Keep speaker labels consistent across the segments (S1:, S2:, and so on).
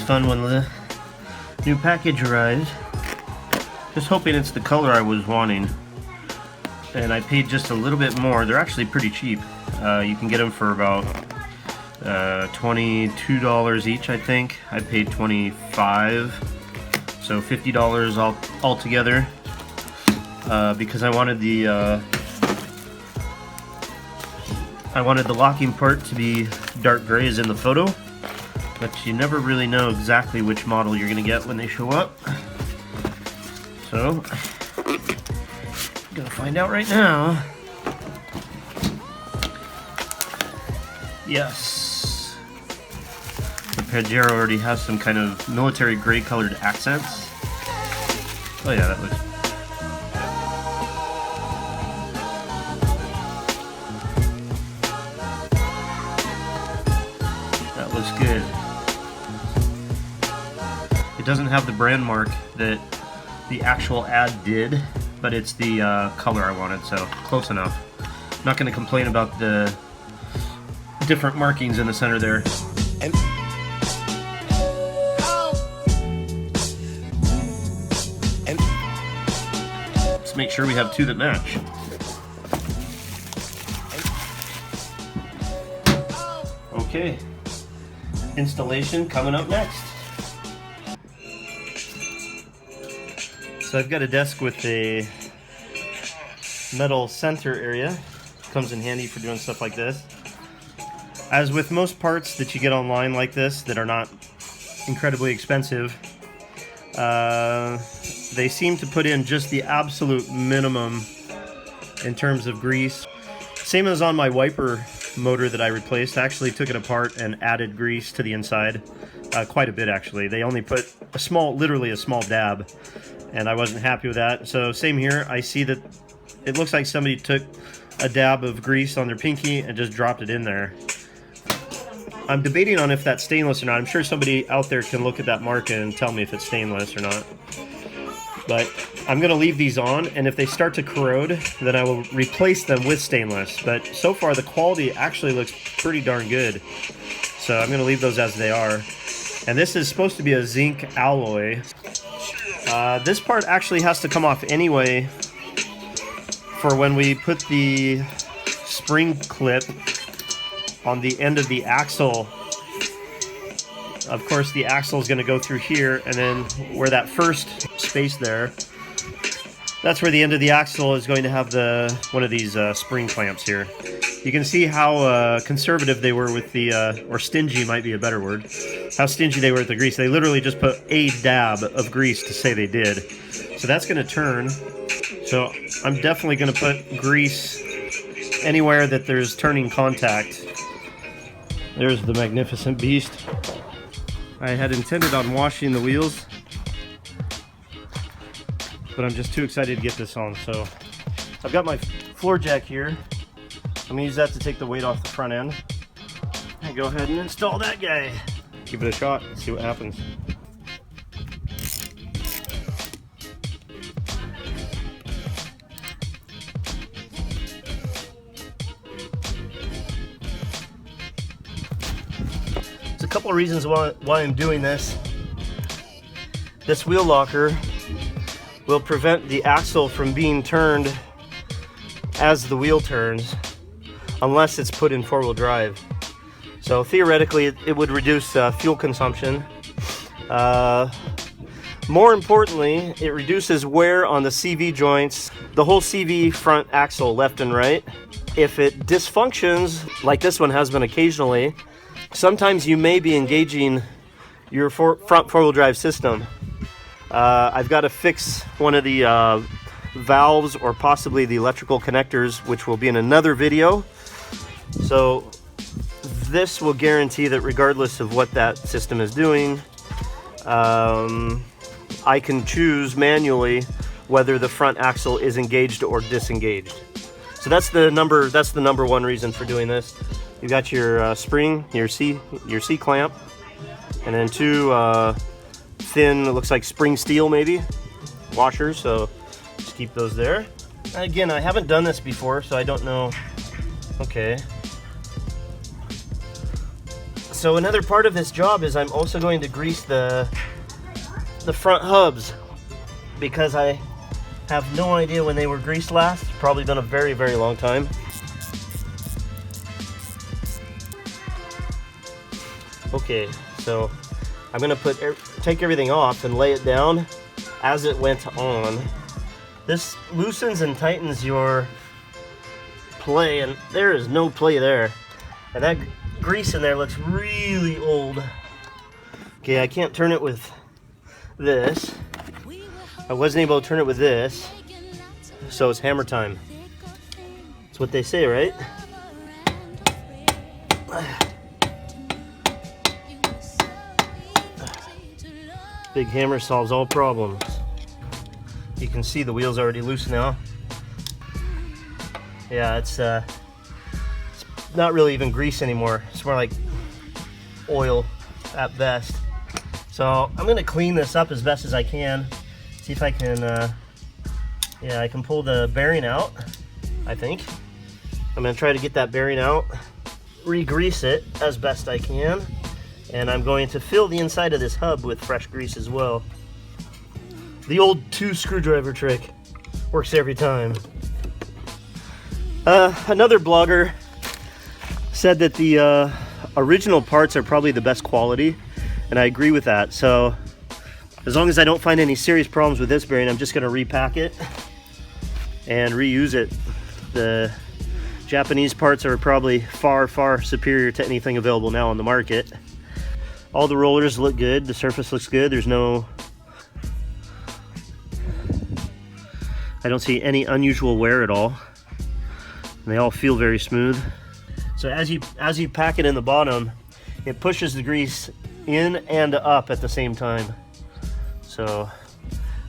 S1: fun when the new package arrives. Just hoping it's the color I was wanting. And I paid just a little bit more. They're actually pretty cheap. You can get them for about $22 each, I think. I paid $25, so $50 altogether. Because I wanted the locking part to be dark gray as in the photo, but you never really know exactly which model you're gonna get when they show up. So, I'm gonna find out right now. Yes, the Pajero already has some kind of military gray colored accents. Oh yeah, that looks. That looks good. It doesn't have the brand mark that the actual ad did, but it's the color I wanted, so close enough. I'm not going to complain about the different markings in the center there. Let's make sure we have two that match. Okay, installation coming up next. So I've got a desk with a metal center area. Comes in handy for doing stuff like this. As with most parts that you get online like this that are not incredibly expensive, they seem to put in just the absolute minimum in terms of grease. Same as on my wiper motor that I replaced. I actually took it apart and added grease to the inside. Quite a bit actually. They only put a small, literally a small dab, and I wasn't happy with that. So same here, I see that it looks like somebody took a dab of grease on their pinky and just dropped it in there. I'm debating on if that's stainless or not. I'm sure somebody out there can look at that mark and tell me if it's stainless or not. But I'm going to leave these on, and if they start to corrode, then I will replace them with stainless. But so far the quality actually looks pretty darn good. So I'm going to leave those as they are. And this is supposed to be a zinc alloy. This part actually has to come off anyway for when we put the spring clip on the end of the axle. Of course, the axle is going to go through here, and then where that first space there, that's where the end of the axle is going to have one of these spring clamps here. You can see how conservative they were with the, or stingy might be a better word, how stingy they were with the grease. They literally just put a dab of grease to say they did. So that's going to turn. So I'm definitely going to put grease anywhere that there's turning contact. There's the magnificent beast. I had intended on washing the wheels, but I'm just too excited to get this on. So I've got my floor jack here. I'm gonna use that to take the weight off the front end. And go ahead and install that guy. Give it a shot, see what happens. There's a couple of reasons why I'm doing this. This wheel locker will prevent the axle from being turned as the wheel turns, unless it's put in four-wheel drive. So theoretically it would reduce fuel consumption. More importantly, it reduces wear on the CV joints, the whole CV front axle, left and right. If it dysfunctions, like this one has been occasionally, sometimes you may be engaging your front four-wheel drive system. I've got to fix one of the valves or possibly the electrical connectors, which will be in another video. So this will guarantee that regardless of what that system is doing, I can choose manually whether the front axle is engaged or disengaged. So that's the number one reason for doing this. You got your spring, your C clamp, and then two thin, it looks like spring steel maybe, washers. So just keep those there. Again, I haven't done this before, so I don't know. Okay. So another part of this job is I'm also going to grease the front hubs, because I have no idea when they were greased last. It's probably been a very, very long time. Okay, so I'm gonna take everything off and lay it down as it went on. This loosens and tightens your play, and there is no play there. And that grease in there looks really old. Okay, I can't turn it with this. I wasn't able to turn it with this, so it's hammer time. That's what they say, right? Big hammer solves all problems. You can see the wheel's already loose now. Yeah, it's not really even grease anymore. It's more like oil at best. So I'm gonna clean this up as best as I can. See if I can, yeah, I can pull the bearing out, I think. I'm gonna try to get that bearing out, re-grease it as best I can, and I'm going to fill the inside of this hub with fresh grease as well. The old 2 screwdriver trick works every time. Another blogger said that the original parts are probably the best quality, and I agree with that. So as long as I don't find any serious problems with this bearing, I'm just going to repack it and reuse it. The Japanese parts are probably far, far superior to anything available now on the market. All the rollers look good, the surface looks good, there's no... I don't see any unusual wear at all. And they all feel very smooth. So as you pack it in the bottom, it pushes the grease in and up at the same time. So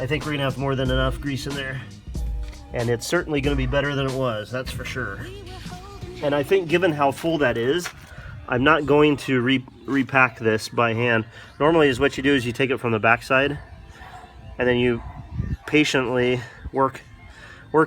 S1: I think we're gonna have more than enough grease in there. And it's certainly gonna be better than it was, that's for sure. And I think given how full that is, I'm not going to repack this by hand. Normally is what you do is you take it from the backside and then you patiently work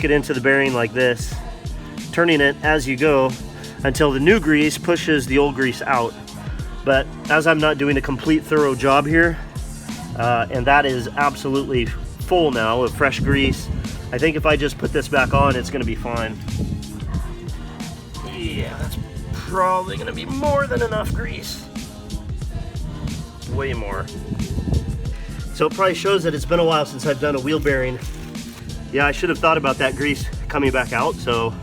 S1: it into the bearing like this, turning it as you go until the new grease pushes the old grease out. But as I'm not doing a complete thorough job here, and that is absolutely full now of fresh grease, I think if I just put this back on, it's gonna be fine. Yeah, that's probably gonna be more than enough grease. Way more. So it probably shows that it's been a while since I've done a wheel bearing. Yeah, I should have thought about that grease coming back out, so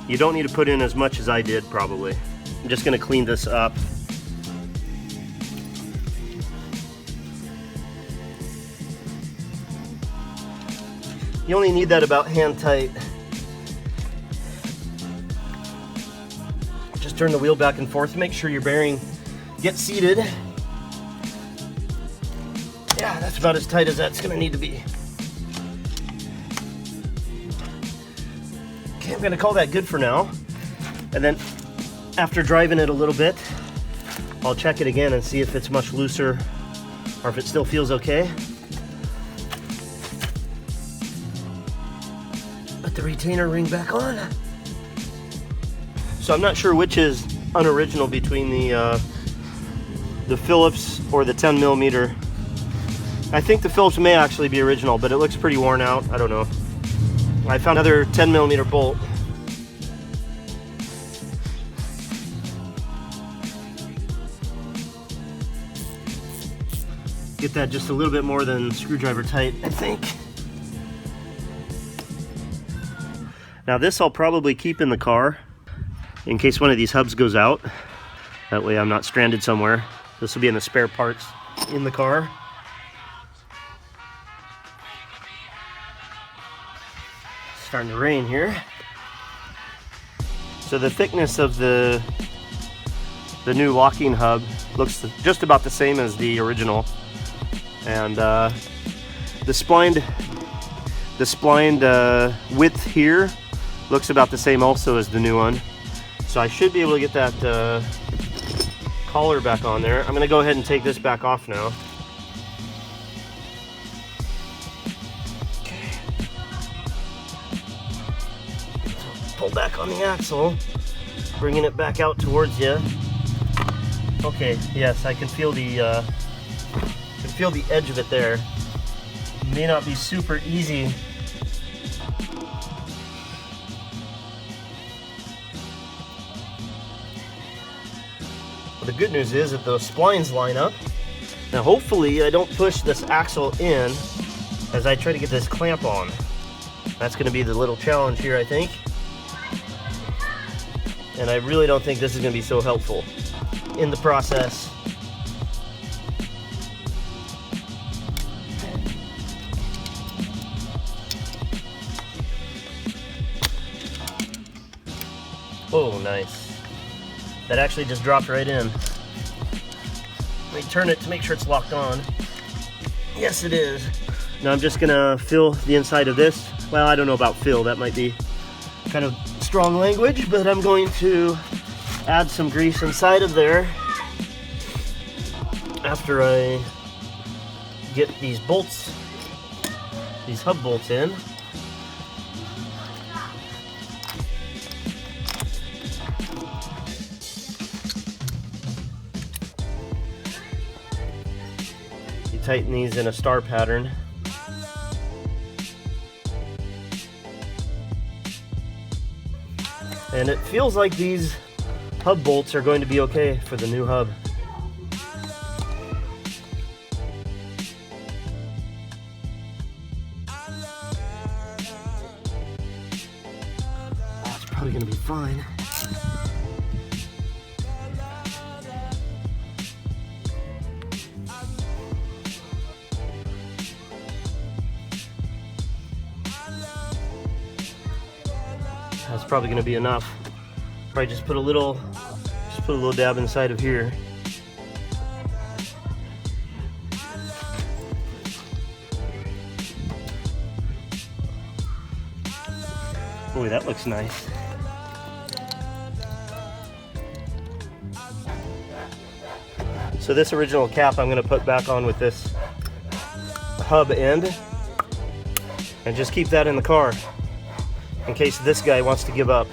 S1: you don't need to put in as much as I did probably. I'm just gonna clean this up. You only need that about hand tight. Just turn the wheel back and forth, make sure your bearing gets seated. Yeah, that's about as tight as that's gonna need to be. Okay, I'm gonna call that good for now. And then after driving it a little bit, I'll check it again and see if it's much looser or if it still feels okay. Put the retainer ring back on. So I'm not sure which is unoriginal between the Phillips or the 10mm. I think the Phillips may actually be original, but it looks pretty worn out. I don't know. I found another 10mm bolt. Get that just a little bit more than screwdriver tight, I think. Now this I'll probably keep in the car in case one of these hubs goes out. That way I'm not stranded somewhere. This will be in the spare parts in the car. Starting to rain here. So the thickness of the new locking hub looks just about the same as the original, and the splined width here looks about the same also as the new one. So I should be able to get that collar back on there. I'm gonna go ahead and take this back off now. Pull back on the axle, bringing it back out towards you. Okay, yes, I can feel the edge of it there. May not be super easy. The good news is that those splines line up. Now hopefully I don't push this axle in as I try to get this clamp on. That's going to be the little challenge here, I think. And I really don't think this is going to be so helpful in the process. Oh, nice. That actually just dropped right in. Let me turn it to make sure it's locked on. Yes, it is. Now I'm just gonna fill the inside of this. Well, I don't know about fill, that might be kind of strong language, but I'm going to add some grease inside of there after I get these bolts, these hub bolts in. Tighten these in a star pattern. And it feels like these hub bolts are going to be okay for the new hub. That's probably going to be fine. That's probably going to be enough. Probably just put a little dab inside of here. Boy, that looks nice. So this original cap I'm going to put back on with this hub end, and just keep that in the car in case this guy wants to give up.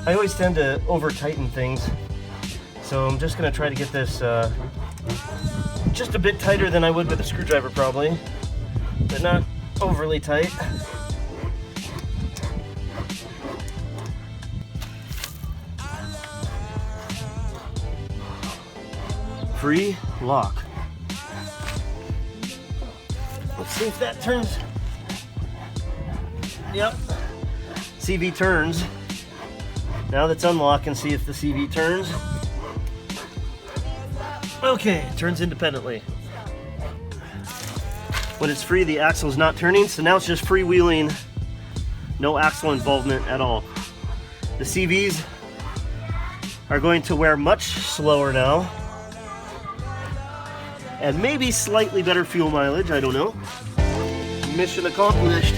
S1: I always tend to over tighten things, so I'm just going to try to get this just a bit tighter than I would with a screwdriver probably, but not overly tight. Free lock. Let's see if that turns. Yep. CV turns. Now that's unlocked, and see if the CV turns. Okay, it turns independently. When it's free, the axle is not turning, so now it's just freewheeling. No axle involvement at all. The CVs are going to wear much slower now. And maybe slightly better fuel mileage, I don't know. Mission accomplished.